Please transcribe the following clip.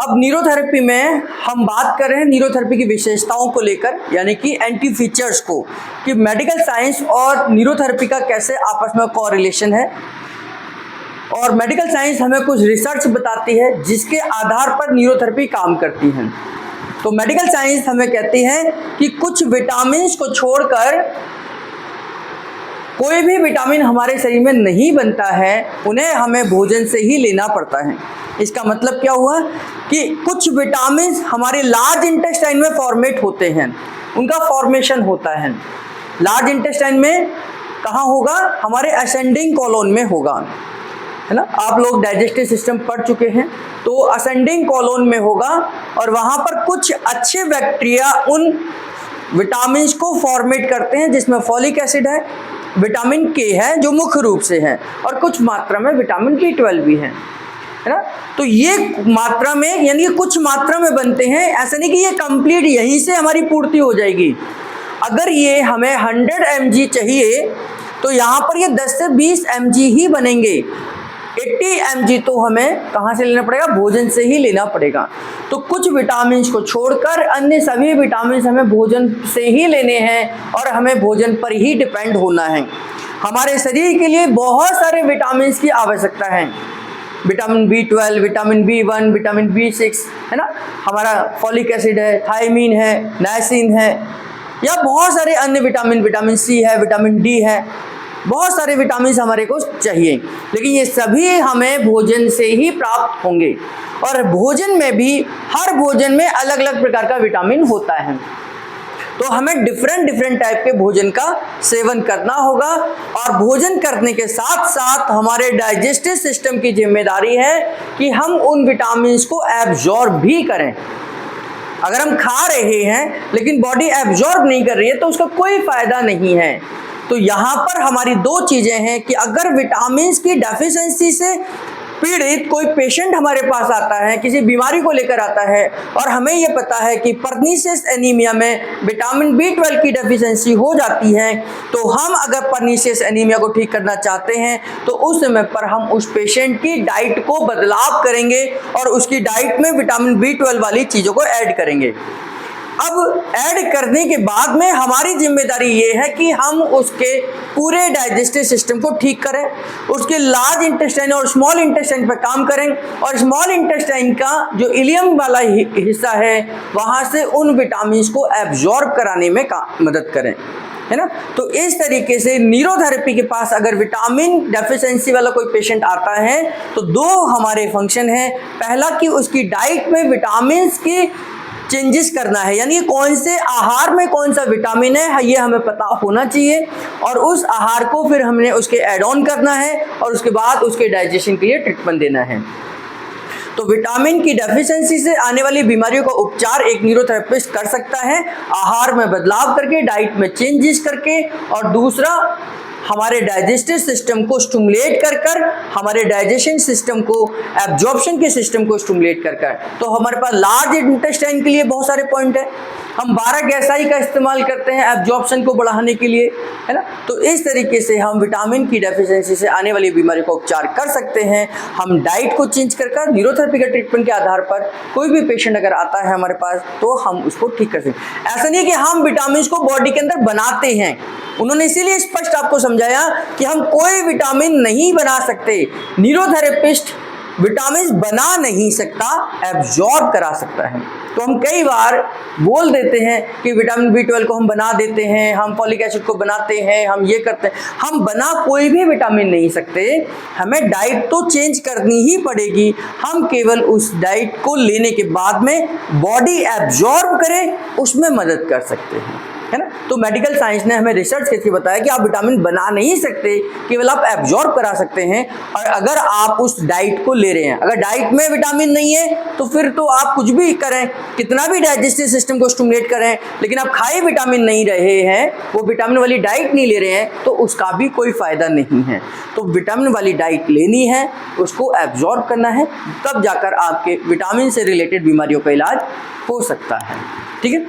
अब न्यूरोथेरेपी में हम बात कर रहे हैं न्यूरोथेरेपी की विशेषताओं को लेकर, यानी कि एंटी फीचर्स को, कि मेडिकल साइंस और न्यूरोथेरेपी का कैसे आपस में कोरिलेशन है। और मेडिकल साइंस हमें कुछ रिसर्च बताती है जिसके आधार पर न्यूरोथेरेपी काम करती है। तो मेडिकल साइंस हमें कहती है कि कुछ विटामिन्स को छोड़कर कोई भी विटामिन हमारे शरीर में नहीं बनता है, उन्हें हमें भोजन से ही लेना पड़ता है। इसका मतलब क्या हुआ कि कुछ विटामिन्स हमारे लार्ज इंटेस्टाइन में फॉर्मेट होते हैं, उनका फॉर्मेशन होता है। लार्ज इंटेस्टाइन में कहाँ होगा? हमारे असेंडिंग कॉलोन में होगा, है ना। आप लोग डाइजेस्टिव सिस्टम पढ़ चुके हैं, तो असेंडिंग कॉलोन में होगा और वहाँ पर कुछ अच्छे बैक्टीरिया उन विटामिन्स को फॉर्मेट करते हैं, जिसमें फॉलिक एसिड है, विटामिन के है जो मुख्य रूप से है, और कुछ मात्रा में विटामिन B12 भी है ना। तो ये मात्रा में, यानी कुछ मात्रा में बनते हैं, ऐसा नहीं कि ये कंप्लीट यहीं से हमारी पूर्ति हो जाएगी। अगर ये हमें 100 mg चाहिए तो यहाँ पर ये 10 से 20 mg ही बनेंगे। 80 mg तो हमें कहाँ से लेना पड़ेगा? भोजन से ही लेना पड़ेगा। तो कुछ विटामिन्स को छोड़कर अन्य सभी विटामिन्स हमें भोजन से ही लेने हैं और हमें भोजन पर ही डिपेंड होना है। हमारे शरीर के लिए बहुत सारे विटामिन्स की आवश्यकता है। Vitamin B12, vitamin B1, vitamin B6, है ना। हमारा फॉलिक एसिड है, थायमीन है, नाइसिन है, या बहुत सारे अन्य विटामिन, विटामिन C है, विटामिन D है, बहुत सारे विटामिन हमारे को चाहिए। लेकिन ये सभी हमें भोजन से ही प्राप्त होंगे, और भोजन में भी हर भोजन में अलग अलग प्रकार का विटामिन होता है। तो हमें डिफरेंट टाइप के भोजन का सेवन करना होगा, और भोजन करने के साथ साथ हमारे डाइजेस्टिव सिस्टम की जिम्मेदारी है कि हम उन विटामिन्स को एब्जॉर्ब भी करें। अगर हम खा रहे हैं लेकिन बॉडी एब्जॉर्ब नहीं कर रही है तो उसका कोई फायदा नहीं है। तो यहाँ पर हमारी दो चीजें हैं कि अगर विटामिन्स की डेफिशिएंसी से पीड़ित कोई पेशेंट हमारे पास आता है, किसी बीमारी को लेकर आता है, और हमें ये पता है कि पर्नीशियस एनीमिया में विटामिन B12 की डेफिशिएंसी हो जाती है, तो हम अगर पर्नीशियस एनीमिया को ठीक करना चाहते हैं तो उस समय पर हम उस पेशेंट की डाइट को बदलाव करेंगे और उसकी डाइट में विटामिन B12 वाली चीज़ों को ऐड करेंगे। अब ऐड करने के बाद में हमारी जिम्मेदारी ये है कि हम उसके पूरे डाइजेस्टिव सिस्टम को ठीक करें, उसके लार्ज इंटेस्टाइन और स्मॉल इंटेस्टाइन पर काम करें, और स्मॉल इंटेस्टाइन का जो इलियम वाला हिस्सा है वहाँ से उन विटामिन्स को एब्जॉर्ब कराने में मदद करें, है ना। तो इस तरीके से न्यूरोथेरेपी के पास अगर विटामिन डेफिशिएंसी वाला कोई पेशेंट आता है तो दो हमारे फंक्शन हैं। पहला कि उसकी डाइट में विटामिन्स की चेंजेस करना है, यानी कौन से आहार में कौन सा विटामिन है ये हमें पता होना चाहिए, और उस आहार को फिर हमने उसके ऐड ऑन करना है और उसके बाद उसके डाइजेशन के लिए ट्रीटमेंट देना है। तो विटामिन की डेफिशिएंसी से आने वाली बीमारियों का उपचार एक न्यूरोथेरेपिस्ट कर सकता है, आहार में बदलाव करके, डाइट में चेंजेस करके, और दूसरा हमारे डाइजेस्टिव सिस्टम को स्टिमुलेट कर हमारे डाइजेशन सिस्टम को, एब्जॉर्प्शन के सिस्टम को स्टिमुलेट कर। तो हमारे पास लार्ज इंटेस्टाइन के लिए बहुत सारे पॉइंट है। हम 12 गैसाई का इस्तेमाल करते हैं एब्जॉर्प्शन को बढ़ाने के लिए, है ना। तो इस तरीके से हम विटामिन की डेफिशिएंसी से आने वाली बीमारी का उपचार कर सकते हैं। हम डाइट को चेंज कर न्यूरोथेरेपी के ट्रीटमेंट के आधार पर कोई भी पेशेंट अगर आता है हमारे पास तो हम उसको ठीक कर सकते हैं। ऐसा नहीं कि हम विटामिन को बॉडी के अंदर बनाते हैं, उन्होंने इसीलिए स्पष्ट आपको समझाया कि हम कोई विटामिन नहीं बना सकते। न्यूरोथेरेपिस्ट विटामिन बना नहीं सकता, एब्जॉर्ब करा सकता है। तो हम कई बार बोल देते हैं कि विटामिन B12 को हम बना देते हैं, हम फॉलिक एसिड को बनाते हैं, हम ये करते हैं। हम बना कोई भी विटामिन नहीं सकते, हमें डाइट तो चेंज करनी ही पड़ेगी। हम केवल उस डाइट को लेने के बाद में बॉडी एब्जॉर्ब करे उसमें मदद कर सकते हैं, है ना। तो मेडिकल साइंस ने हमें रिसर्च करके बताया कि आप विटामिन बना नहीं सकते, केवल आप एब्जॉर्ब करा सकते हैं। और अगर आप उस डाइट को ले रहे हैं, अगर डाइट में विटामिन नहीं है तो फिर तो आप कुछ भी करें, कितना भी डाइजेस्टिव सिस्टम को स्टिमुलेट करें, लेकिन आप खाए विटामिन नहीं रहे हैं, वो विटामिन वाली डाइट नहीं ले रहे हैं, तो उसका भी कोई फायदा नहीं है। तो विटामिन वाली डाइट लेनी है, उसको एब्जॉर्ब करना है, तब जाकर आपके विटामिन से रिलेटेड बीमारियों का इलाज हो सकता है। ठीक है।